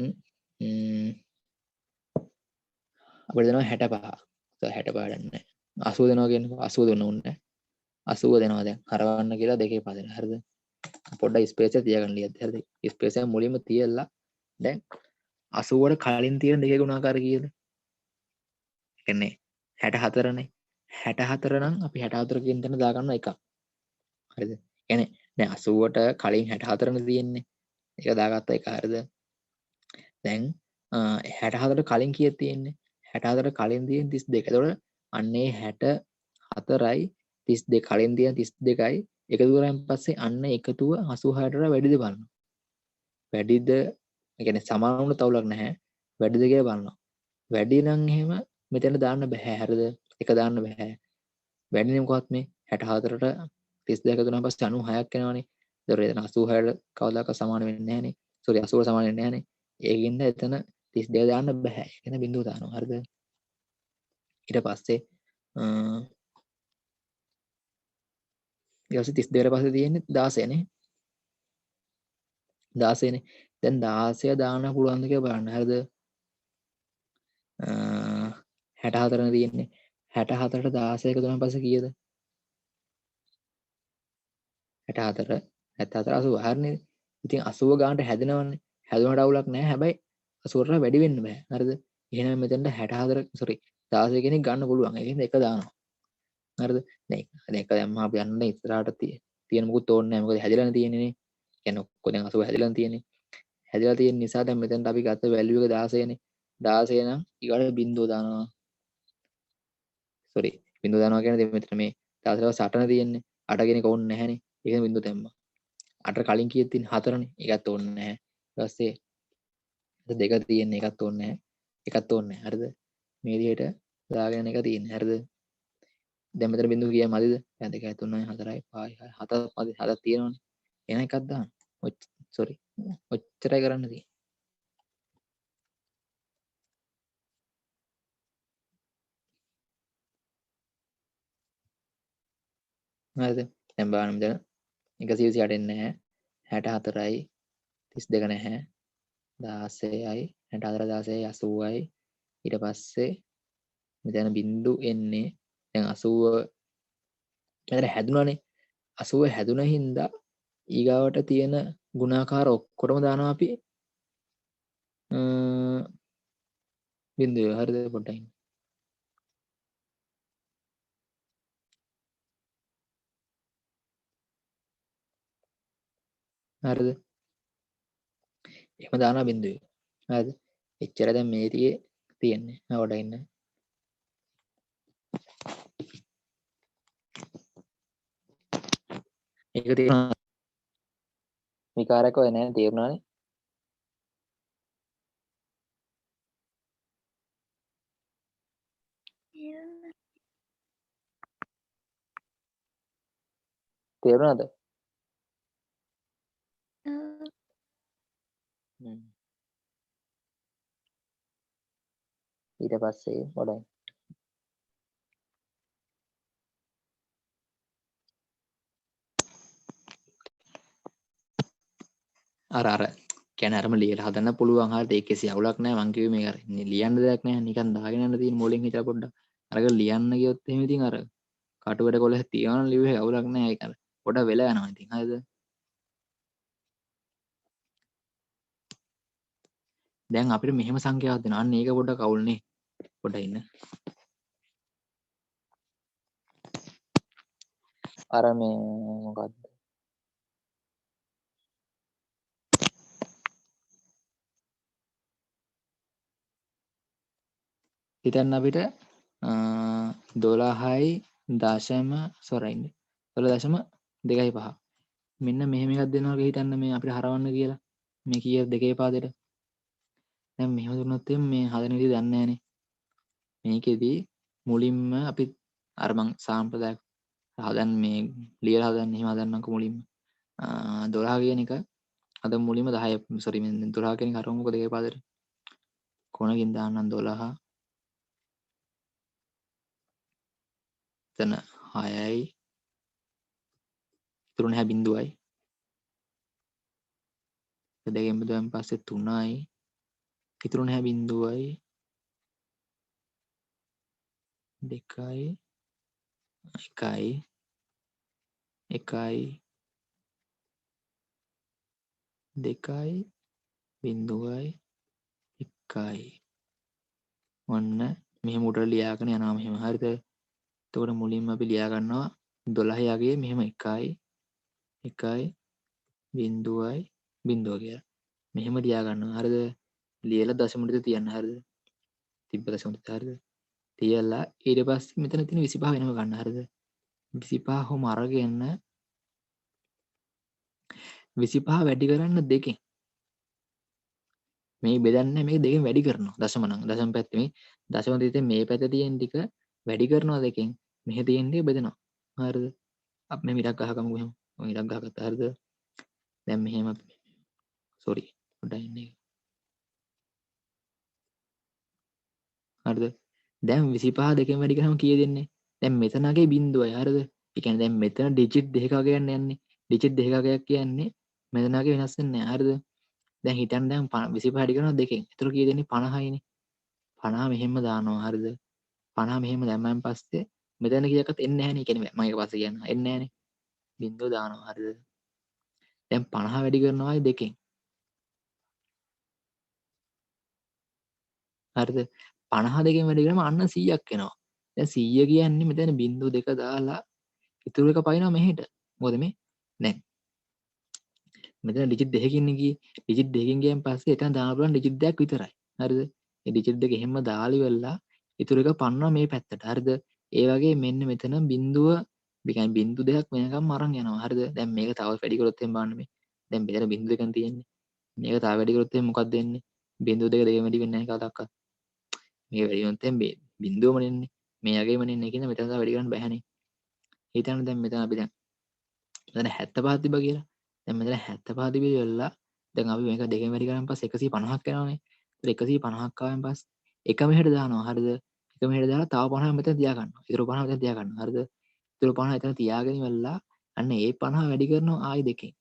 අපිට දෙනවා 65. 65 ගන්න. 80 දෙනවා කියන්නේ 80 දෙන්න ඕනේ. 80 දෙනවා දැන්. හරවන්න කියලා දෙකේ පදේ. හරිද? පොඩ්ඩක් ස්පේස් එක තියාගන්න ලියද්දි. හරිද? ස්පේස් එක මුලින්ම තියලා දැන් 80ට කලින් තියෙන දෙකේ ගුණාකාර කීයද? කියන්නේ 64නේ. 64 නම් අපි 64 කියන තැන දාගන්නවා 1. හරිද? කියන්නේ දැන් 80ට කලින් 64නේ තියෙන්නේ. ඒක දාගත්ත 1. හරිද? දැන් 64ට කලින් කීයක් තියෙන්නේ? 64ට කලින් තියෙන්නේ 32. එතකොට අන්නේ 64යි 32 කලින් තියෙන 32යි එකතු කරාන් පස්සේ අන්න එකතුව 86ට වැඩිද බලනවා. වැඩිද يعني සමාන වුණ තවුලක් නැහැ. වැඩිද කියලා බලනවා. වැඩි නම් එහෙම මෙතන දාන්න බෑ. හරිද? එක දාන්න බෑ. වැඩි නම් කොහොත් මේ 64ට 32 එකතු වුණාන් පස්සේ 96ක් එනවනේ. ඒතකොට එතන 86ට කවදාකවත් සමාන වෙන්නේ නැහනේ. සෝරි 80ට සමාන වෙන්නේ නැහනේ. ඒකින්ද එතන 32 දාන්න බෑ. එතන බිඳුව දානවා. හරිද? ඊට පස්සේ ඊට පස්සේ 32ට පස්සේ තියෙන්නේ 16 නේ. 16 නේ. දැන් 16 දාන්න පුළුවන්ද කියලා බලන්න. හරිද? 64 නේ තියෙන්නේ. 64ට 16 එකතු වුණාන් පස්සේ කීයද? 64 74 80 හරිනේ. ඉතින් 80 ගානට හැදෙනවනේ. හැදුනට අවුලක් නැහැ. හැබැයි 80ට වැඩි වෙන්න බෑ. හරිද? එහෙනම් මෙතනට 64 සෝරි 16 කෙනෙක් ගන්න පුළුවන්. ඒ කියන්නේ එක දානවා. හරිද? දැන් එක දැම්මම අපි යන්න ඉස්සරහට තියෙන මොකුත් ඕනේ නැහැ. මොකද හැදිලානේ තියෙන්නේ නේ. කියන්නේ ඔක්කොම දැන් 80 හැදිලානේ තියෙන්නේ. හැදිලා තියෙන නිසා දැන් මෙතනට අපි ගත්ත වැලියු එක 16 නේ. 16 නම් ඊගාට බිංදුව දානවා. සෝරි බිංදුව දානවා කියන්නේ මෙතන මේ 16 8නේ තියෙන්නේ. 8 කෙනෙක් ඕනේ නැහැනේ. ඒක බිංදුව දැම්මා. 8 කලින් කීයක් තියෙන්නේ 4නේ. ඒකත් ඕනේ නැහැ. ඊට පස්සේ දෙක තියෙන්නේ ඒකත් ඕනේ නැහැ. එකත් ඕනේ නැහැ. හරිද? මේ විදිහට දාගෙන එක තියෙන්නේ. හරිද? දැන් මෙතන බිංදුව කීයක් මදිද? දැන් 2 3 4 5 6 7ක් මදි. 7ක් තියෙනවනේ. එහෙනම් එකක් දාන්න. සෝරි. ඔච්චරයි කරන්න තියෙන්නේ. හරිද? දැන් බලන්න මෙතන 128 එන්නේ නැහැ. 64යි 32 නැහැ. 16යි 64 16යි 80යි ඊට පස්සේ මෙතන බිංදු එන්නේ දැන් 80 මෙතන හැදුනානේ 80 හැදුන හින්දා ඊගාවට තියෙන ගුණාකාර ඔක්කොටම දානවා අපි බිංදුව හරිද පොඩ්ඩක් ඉන්න. හරිද? එහෙම දානවා බිංදුවේ. හරිද? එච්චර දැන් මේ තියෙන්නේ. පොඩ්ඩක් ඉන්න. ඒක තියෙනවා විකාරක වෙන්නේ නැහැ තේරුණානේ. තේරුණාද? ඊට පස්සේ පොඩ්ඩක් අර කියන්නේ අරම ලියලා හදන්න පුළුවන්. හරියට ඒක කිසි අවුලක් නැහැ. මං කිව්වේ මේක අර ලියන්න දෙයක් නැහැ. නිකන් දාගෙන යන්න තියෙන මොලෙන් හිතලා පොඩ්ඩක්. අරක ලියන්න ගියොත් එහෙම ඉතින් අර කටුවට කොලහ තියවන ලිව්වේ අවුලක් නැහැ. ඒක අර පොඩ්ඩක් වෙලා යනවා ඉතින්. හරිද? දැන් අපිට මෙහෙම සංඛ්‍යාවක් දෙනවා. අන්න ඒක පොඩ්ඩක් අවුල්නේ. පොඩ්ඩක් ඉන්න. අර මේ මොකක්ද? හිතන්න අපිට 12යි දශම සොරයින්නේ 12.25 මෙන්න මෙහෙම එකක් දෙනවා කියලා හිතන්න මේ අපිට හරවන්න කියලා මේ කීයද දෙකේ පාදෙට දැන් මෙහෙම දුන්නොත් මේ හදන විදිහ දන්නේ නැහනේ මේකෙදි මුලින්ම අපි අර මං සාම්ප්‍රදායික හදන්න මේ ලියලා හදන්න එහෙම හදන්නම්කො මුලින්ම 12 කියන එක අද මුලින්ම 10 සෝරි මේ 12 කියන එක හරවමුකෝ දෙකේ පාදෙට කොනකින් දාන්නම් 12 එතන 6යි ඉතුරු නැහැ බිංදුවයි දෙකෙන් බෙදුවාන් පස්සේ 3යි ඉතුරු නැහැ බිංදුවයි 2යි 1යි 1යි 2යි බිංදුවයි 1යි ඔන්න මෙහෙම උඩට ලියාගෙන යනවා මෙහෙම හරිද එතකොට මුලින්ම අපි ලියා ගන්නවා 12 යගේ මෙහෙම 1යි 1යි බිංදුවයි බිංදුව කියලා මෙහෙම ලියා ගන්නවා හරිද ලියලා දශමෙට තියන්න හරිද තිබ්බ දශමෙට හරිද තියලා ඊට පස්සේ මෙතන තියෙන 25 වෙනම ගන්න හරිද 25 හොම අරගෙන 25 වැඩි කරන්න 2කින්. මේ බෙදන්නේ මේක 2කින් වැඩි කරනවා. දශම නම් දශම පැත්තේ මේ දශම තිතේ මේ පැත්තේ තියෙන ටික වැඩි කරනවා 2කින්. මෙහෙ තියෙන ටික බෙදනවා. හරිද? අපි මේ ඉරක් ගහගමුකෝ එහෙම. ඔය ඉරක් ගහගත්තා හරිද? දැන් මෙහෙම සෝරි පොඩ්ඩක් ඉන්නේ. හරිද? දැන් 25 2කින් වැඩි කරාම කීයද දෙන්නේ? දැන් මෙතනගේ බිඳුවයි හරිද? ඒ කියන්නේ දැන් මෙතන ඩිජිට් දෙකක ගන්න යන්නේ. ඩිජිට් දෙකකයක් කියන්නේ මෙතනගේ වෙනස් වෙන්නේ නැහැ. හරිද? දැන් හිතන්න දැන් 25 වැඩි කරනවා 2කින්. ඒතර කීයද දෙන්නේ? 50යිනේ. 50 මෙහෙම දානවා. හරිද? 50 මෙහෙම දැම්මන් පස්සේ මෙතන කීයක්වත් එන්නේ නැහනේ. ඒ කියන්නේ මම ඒක පස්සේ කියන්න. එන්නේ නැහනේ. බිඳුව දානවා. හරිද? දැන් 50 වැඩි කරනවායි 2කින්. හරිද? 50 2කින් වැඩි කරාම අන්න 100ක් එනවා. දැන් 100 කියන්නේ මෙතන බිංදුව දෙක දාලා ඉතුරු එක පයින්නවා මෙහෙට. මොකද මේ දැන් මෙතන ඩිජිට් දෙකකින් ගියේ. ඩිජිට් දෙකකින් ගියන් පස්සේ එතන දාන්න පුළුවන් ඩිජිට් දෙකක් විතරයි. හරිද? මේ ඩිජිට් දෙක එහෙම දාලි වෙලා ඉතුරු එක පන්නවා මේ පැත්තට. හරිද? ඒ වගේ මෙන්න මෙතන බිංදුව මේ බිංදු දෙකක් වෙනකම් අරන් යනවා. හරිද? දැන් මේක තව වැඩි කරොත් එහෙම බලන්න මේ. දැන් මෙතන බිංදු දෙකක් තියෙන්නේ. මේක තව වැඩි කරොත් එහෙම මොකක්ද වෙන්නේ? බිංදු දෙක දෙකම වැඩි වෙන්නේ නැහැ කවදාවත්. මේ වැඩි වුණොත් එහෙනම් බිංදුවම නෙන්නේ. මේ යගේම නෙන්නේ කියන මෙතන තව වැඩි කරන්න බෑනේ. හිතන්න දැන් මෙතන අපි දැන් මෙතන 75 තිබ්බා කියලා. දැන් මෙතන 75 තිබිලි වෙලා දැන් අපි මේක දෙකෙන් වැඩි කරාන් පස්සේ 150ක් යනවනේ. ඒතර 150ක් ආවෙන් පස්සේ එක මෙහෙට දානවා. හරිද? එක මෙහෙට දාලා තව 50ක් මෙතන තියා ගන්නවා. ඊටු 50 මෙතන තියා ගන්නවා. හරිද? ඊටු 50 එතන තියාගෙන ඉවරලා අන්න ඒ 50 වැඩි කරනවා ආයි දෙකෙන්.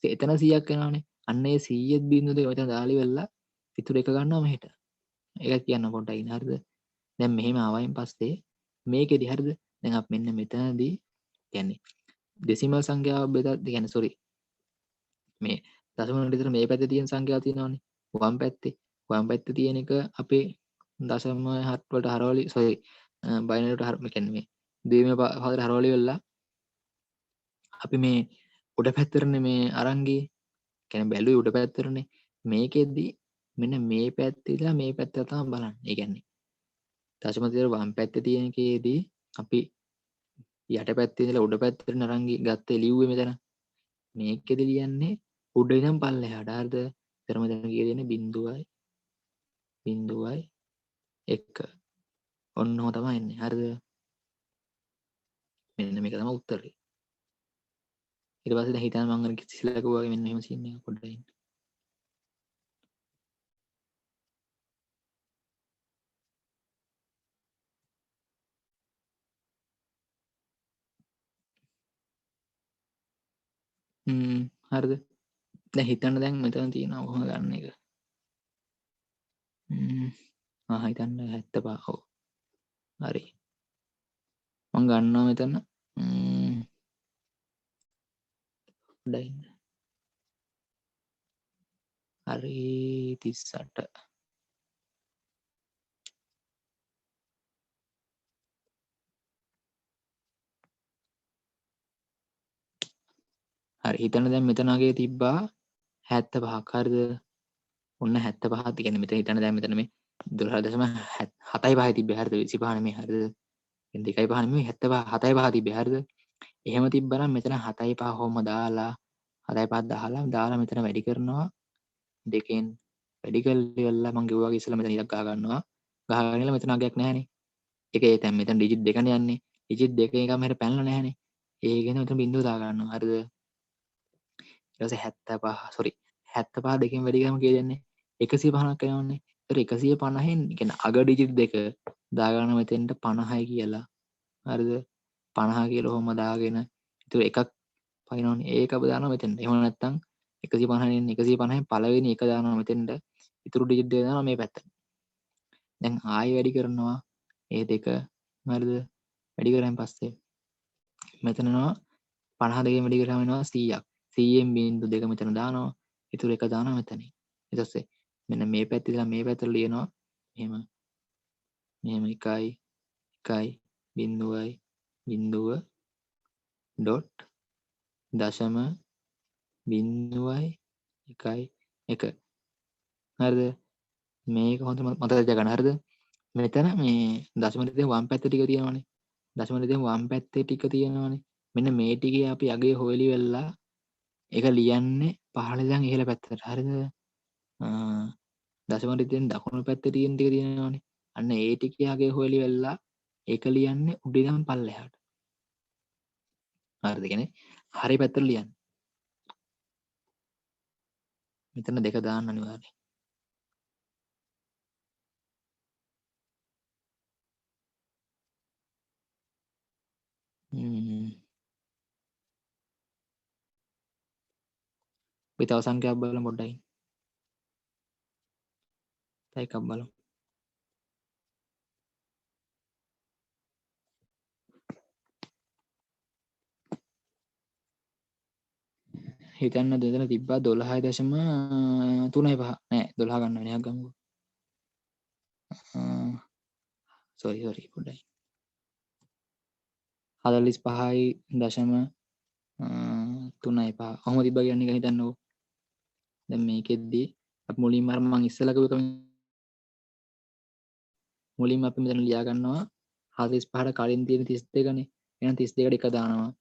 එතන 100ක් එනවනේ. අන්න ඒ 100ත් බිංදුව දෙක මෙතන දාලි වෙලා ඉතුරු එක ගන්නවා මෙහෙට. ඒක කියන්න පොඩ්ඩක් ඉන්න. හරිද? දැන් මෙහෙම ආවයින් පස්සේ මේකෙදි හරිද? දැන් අපි මෙන්න මෙතනදී කියන්නේ ඩෙසිමල් සංඛ්‍යාව බෙදලා කියන්නේ සෝරි මේ දශම වලට විතර මේ පැත්තේ තියෙන සංඛ්‍යාව තියෙනවානේ වම් පැත්තේ තියෙන එක අපේ දශම වලට හරවලි සෝරි බයිනරි වලට හර කියන්නේ මේ ද්විමය පදයට හරවලි වෙලා අපි මේ උඩ පැත්තටනේ මේ අරන් ගියේ කියන්නේ බැලුවේ උඩ පැත්තටනේ මේකෙදි මෙන්න මේ පැත්තේ ඉඳලා මේ පැත්ත තමයි බලන්නේ ඒ කියන්නේ දශම විතර වම් පැත්තේ තියෙන එකේදී අපි යට පැත්තේ ඉඳලා උඩ පැත්තට අරන් ගත්තේ ලිව්වේ මෙතන මේකෙදි ලියන්නේ උඩ ඉඳන් පල්ලෙහාට හරිද? ඊතර මෙතන කියලා දෙන්නේ 0.1 ඔන්නෝ තමයි එන්නේ හරිද? මෙන්න මේක තමයි උත්තරේ. ඊට පස්සේ දැන් හිතන්න මම අර ඉස්සෙල්ලා කිව්වා වගේ මෙන්න මෙහෙම සීන් එකක් පොඩ්ඩක් ඉන්න. හරිද? දැන් හිතන්න දැන් මෙතන තියෙනවා කොහොම ගන්න එක. හිතන්න 75 ඔව්. හරි. මම ගන්නවා මෙතන පොඩ්ඩක් ඉන්න. හරි 38 හරි හිතන්න දැන් මෙතන අගේ තිබ්බා 75ක් හරිද? ඔන්න 75 කියන්නේ මෙතන හිතන්න දැන් මෙතන මේ 12.75 තිබ්බේ හරිද? 25 නෙමෙයි හරිද? දැන් 2.5 නෙමෙයි 75 7.5 තිබ්බේ හරිද? එහෙම තිබ්බනම් මෙතන 7.5 හොම දාලා 7.5 දාලා මෙතන වැඩි කරනවා දෙකෙන් වැඩි කරලා මම කිව්වා වගේ ඉස්සෙල්ලා මෙතන ඉලක්ක ගහ ගන්නවා. ගහගෙන ඉල මෙතන අගයක් නැහැනේ. ඒක ඒ දැන් මෙතන ඩිජිට් දෙකනේ යන්නේ. ඩිජිට් දෙක එකම හැර පැනලා නැහැනේ. ඒකෙන් මෙතන බිංදුව දා ගන්නවා. හරිද? ඊට පස්සේ 75 සෝරි 75 දෙකෙන් වැඩි කරාම කීයද එන්නේ 150ක් එනවනේ. ඒතර 150න් කියන්නේ අග ඩිජිට් දෙක දාගන්න මෙතෙන්ට 50යි කියලා. හරිද? 50 කියලා ඔහොම දාගෙන ඒතර එකක් පයින්නවනේ. ඒක අප දානවා මෙතෙන්ට. එහෙම නැත්නම් 150න් 150න් පළවෙනි එක දානවා මෙතෙන්ට. ඉතුරු ඩිජිට් දෙක දානවා මේ පැත්තට. දැන් ආයෙ වැඩි කරනවා ඒ දෙක. හරිද? වැඩි කරාන් පස්සේ මෙතන එනවා 50 දෙකෙන් වැඩි කරාම එනවා 100ක්. 100න් බිංදු දෙක මෙතන දානවා. ඉතුරු එක දානවා මෙතනින්. ඊට පස්සේ මෙන්න මේ පැත්තේ ඉඳලා මේ පැත්තට ලියනවා. මෙහෙම 1 බිංදුවයි බිංදුව ඩොට් දශම බිංදුවයි 1 හරිද? මේක හොඳට මතක තියාගන්න. හරිද? මෙතන මේ දශම දෙකේ වම් පැත්තේ ටික තියෙනවනේ. දශම දෙකේ වම් පැත්තේ ටික තියෙනවනේ. මෙන්න මේ ටිකේ අපි අගේ හොයලි වෙලා ඒක ලියන්නේ පහළ ඉඳන් ඉහළ පැත්තට. හරිද? දශම රිද්මෙන් දකුණු පැත්තේ තියෙන ටික තියෙනවනේ. අන්න ඒ ටික යගේ හොයලි වෙලා ඒක ලියන්නේ උඩ ඉඳන් පල්ලෙහාට. හරිද? කියන්නේ හරි පැත්තට ලියන්න. මෙතන දෙක දාන්න අනිවාර්යයෙන්. අපි තව සංඛ්‍යාවක් බලමු පොඩ්ඩයි. තව එකක් බලමු. හිතන්න දෙතන තිබ්බා 12.35 නෑ 12 ගන්න වෙන එකක් ගමුකෝ. සෝරි පොඩ්ඩයි 45.35 කොහොම තිබ්බා කියන්නේ එක හිතන්නකෝ. දැන් මේකෙද්දී අපි මුලින්ම අර මම ඉස්සෙල්ලා කිව්ව මුලින්ම අපි මෙතන ලියා ගන්නවා 45ට කලින් තියෙන 32නේ. එහෙනම් 32ට එක දානවා.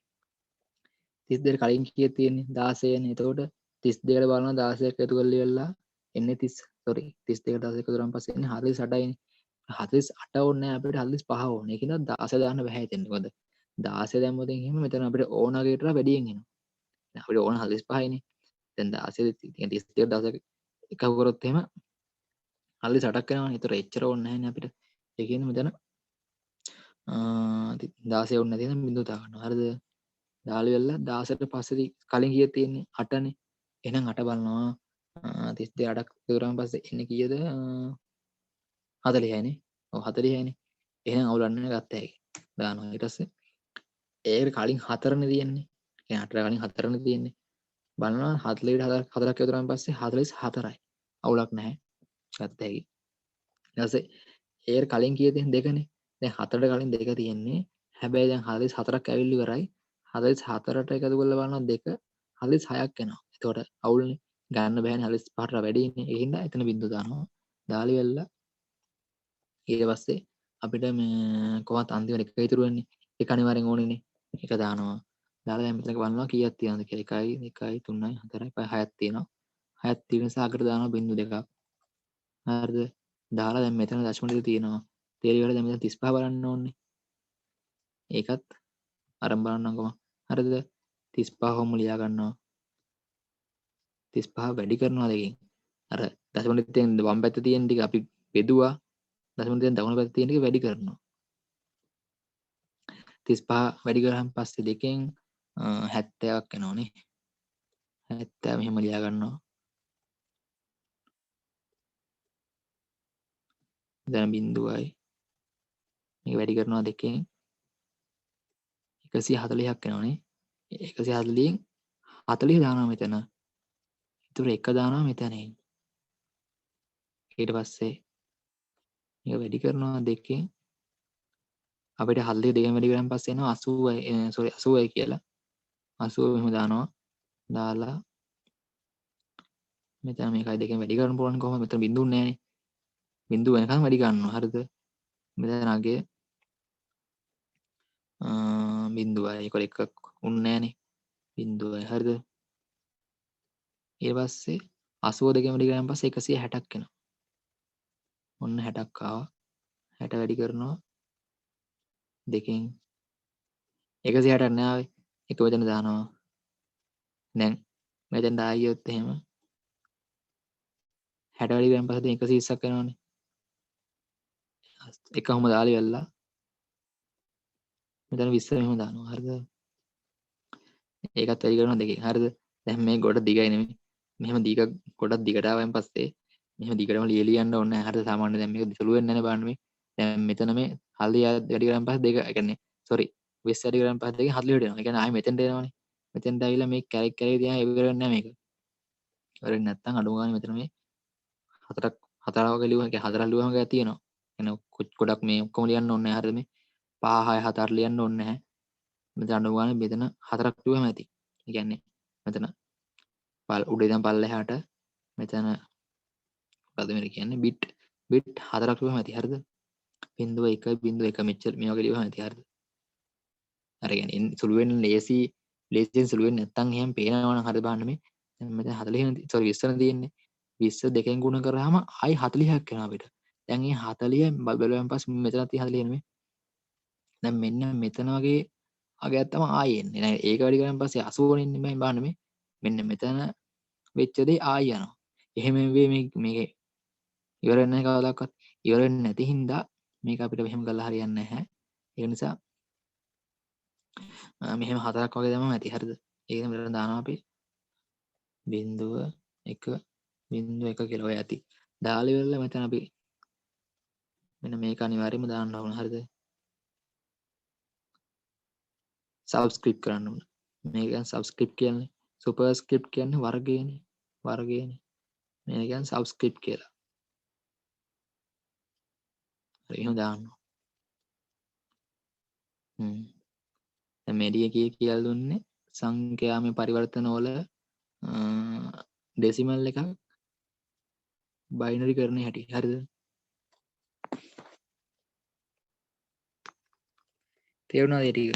32ට කලින් කීයක් තියෙන්නේ 16නේ. එතකොට 32ට බලනවා 16ක් එකතු කරලා ඉවරලා එන්නේ 32ට 16 එකතු කරාන් පස්සේ එන්නේ 48යිනේ. 48 ඕනේ නැහැ අපිට 45 ඕනේ. ඒකින්ද 16 දාන්න බෑ හිතෙන්න. මොකද 16 දැම්මොත් එහෙම මෙතන අපිට ඕන අගේට වැඩියෙන් එනවා. දැන් අපිට ඕන 45නේ. දැන් 16 32 16 එකතු කරොත් එහෙම 48ක් එනවනේ. ඒතර එච්චර ඕනේ නැහැනේ අපිට. ඒ කියන්නේ මෙතන 16 ඕනේ නැති නම් බිඳුව දාගන්නවා. හරිද? දාලා ඉවරලා 16ට පස්සේ කලින් කීයක් තියෙන්නේ 8නේ. එහෙනම් 8 බලනවා 32 8ක් ඉවරාන් පස්සේ එන්නේ කීයද 40යිනේ. ඔව් 40යිනේ. එහෙනම් අවුලක් නැහැ ගත්ත හැකි. දානවා ඊට පස්සේ ඒකට කලින් 4නේ තියෙන්නේ. ඒ 8ට කලින් 4නේ තියෙන්නේ. බලනවා 40ට 4ක් ඉවරාන් පස්සේ 44යි. අවුලක් නැහැ. ගත්ත හැකි. ඊට පස්සේ ඒකට කලින් කීයද 2නේ. දැන් 4ට කලින් 2 තියෙන්නේ. හැබැයි දැන් 44ක් ඇවිල්ලා ඉවරයි. 44ට එකතු කරලා බලනවා 2 46ක් එනවා. එතකොට අවුල්නේ. ගන්න බෑනේ 45ට වැඩිනේ. ඒ හින්දා එතන බින්දුව දානවා. දාලා ඉවරලා ඊට පස්සේ අපිට මේ කොහොමත් අන්තිමට එක ඉතුරු වෙන්නේ. ඒක අනිවාර්යෙන් ඕනේනේ. එක දානවා. දාලා දැන් මෙතනක බලනවා කීයක් තියෙනවද කියලා. 1 2 3 4 5 6ක් තියෙනවා. 6ක් තියෙන නිසා අගට දානවා බින්දුව දෙකක්. හරිද? දාලා දැන් මෙතන දශම ටික තියෙනවා. තේරිවල දැන් මෙතන 35 බලන්න ඕනේ. ඒකත් අරන් බලන්නම්කෝ. හරිද? 35 කොහොම ලියා ගන්නවා. 35 වැඩි කරනවා දෙකෙන්. අර දශම ටික තියෙන වම් පැත්තේ තියෙන ටික අපි බෙදුවා. දශම ටික දකුණු පැත්තේ තියෙන ටික වැඩි කරනවා. 35 වැඩි කරාන් පස්සේ දෙකෙන් 70ක් එනවනේ. 70 මෙහෙම ලියා ගන්නවා. දැන් බිඳුවයි. මේක වැඩි කරනවා දෙකෙන් 140ක් එනවනේ. 140න් 40 දානවා මෙතන. ඉතුරු 1 දානවා මෙතනින්. ඊට පස්සේ මේක වැඩි කරනවා දෙකෙන් අපිට 40 දෙකෙන් වැඩි කරාන් පස්සේ එනවා 80යි සෝරි 80යි කියලා. 80 මෙහෙම දානවා. දාලා මෙතන මේකයි දෙකෙන් වැඩි කරන්න පුළුවන් කොහොමද? මෙතන බිඳුවක් නැහැනේ. බිඳුව වෙනකන් වැඩි කරනවා. හරිද? මෙතන අගේ බිඳුවයි. ඒක එකක් උන්නේ නැහැනේ. බිඳුවයි. හරිද? ඊට පස්සේ 80 දෙකෙන් වැඩි කරාන් පස්සේ 160ක් එනවා. ඔන්න 60ක් ආවා. 60 වැඩි කරනවා දෙකෙන් 160ක් නෑ ආවේ. එක මෙතන දානවා. දැන් මෙතෙන්ට ආයියොත් එහෙම 60 වැඩි කරාන් පස්සේ දැන් 120ක් වෙනවනේ. එක කොහොම දාලා ඉවරලා මෙතන 20 මෙහෙම දානවා. හරිද? ඒකත් වැඩි කරනවා දෙකෙන්. හරිද? දැන් මේ ගොඩ දිගයි නෙමෙයි. මෙහෙම දිග ගොඩක් දිගට ආවයින් පස්සේ මෙහෙම දිගටම ලියන්න ඕනේ නැහැ. හරිද? සාමාන්‍යයෙන් දැන් මේක සුළු වෙන්නේ නැහැ බලන්න මේ. දැන් මෙතන මේ 40 වැඩි කරාන් පස්සේ දෙක ඒ කියන්නේ සෝරි 20 වැඩි කරාන් පස්සේ දෙකෙන් 40 වෙනවා. ඒ කියන්නේ ආයෙ මෙතෙන්ට එනවනේ. මෙතෙන්ට ඇවිල්ලා මේ කැරක් තියා ඉවර වෙන්නේ නැහැ මේක. ඉවර වෙන්නේ නැත්නම් අඩු ගානේ මෙතන මේ හතරක් ලියුවා. ඒ කියන්නේ හතරක් ලියුවම ගා තියෙනවා. එන ගොඩක් මේ ඔක්කොම ලියන්න ඕනේ නැහැ. හරිද මේ 5 6 7 ලියන්න ඕනේ නැහැ. මෙතන අඩු ගානේ මෙතන හතරක් ලියුවම ඇති. ඒ කියන්නේ මෙතන උඩ ඉඳන් පල්ලෙහාට මෙතන මොකද මේක කියන්නේ බිට් හතරක් ලියුවම ඇති. හරිද? 0.1 0.1 මෙච්චර මේ වගේ ලියුවම ඇති. හරිද? අර කියන්නේ සුළු වෙන්න ලේසි ලේසියෙන් සුළු වෙන්නේ නැත්නම් එහෙම පේනවා නම් හරිද බලන්න මේ දැන් මෙතන 40 සෝරි 20 තියෙන්නේ 20 දෙකෙන් ගුණ කරාම ආයි 40ක් එනවා අපිට. දැන් මේ 40 බැලුවෙන් පස්සේ මෙතන තියෙන 40 නෙමෙයි. දැන් මෙන්න මෙතන වගේ අගයක් තමයි ආයෙ එන්නේ. නෑ ඒක වැඩි කරාන් පස්සේ 80 නේ එන්නේ බලන්න මේ. මෙන්න මෙතන වෙච්ච දේ ආයෙ යනවා. එහෙම වෙයි මේකේ ඉවර වෙන්නේ නැහැ කවදාවත්. ඉවර වෙන්නේ නැති හින්දා මේක අපිට මෙහෙම කරලා හරියන්නේ නැහැ. ඒ නිසා මෙහෙම හතරක් වගේ දැම්මම ඇති. හරිද? ඒක මෙතන දානවා අපි 0.1 කියලා ඔය ඇති. දාලා ඉවරලා මෙතන අපි මෙන්න මේක අනිවාර්යයෙන්ම දාන්න ඕන. හරිද? සබ්ස්ක්‍රිප්ට් කරන්න ඕන. මේක කියන්නේ සබ්ස්ක්‍රිප්ට් කියන්නේ සුපර්ස්ක්‍රිප්ට් කියන්නේ වර්ගයනේ. වර්ගයනේ. මේක කියන්නේ සබ්ස්ක්‍රිප්ට් කියලා. හරි එහෙම දාන්න. දැන් මෙඩිය කියලා දුන්නේ සංඛ්‍යාමය පරිවර්තන වල ඩෙසිමල් එකක් බයිනරි කරන හැටි. හරිද? තේරුණාද ඒ ටික?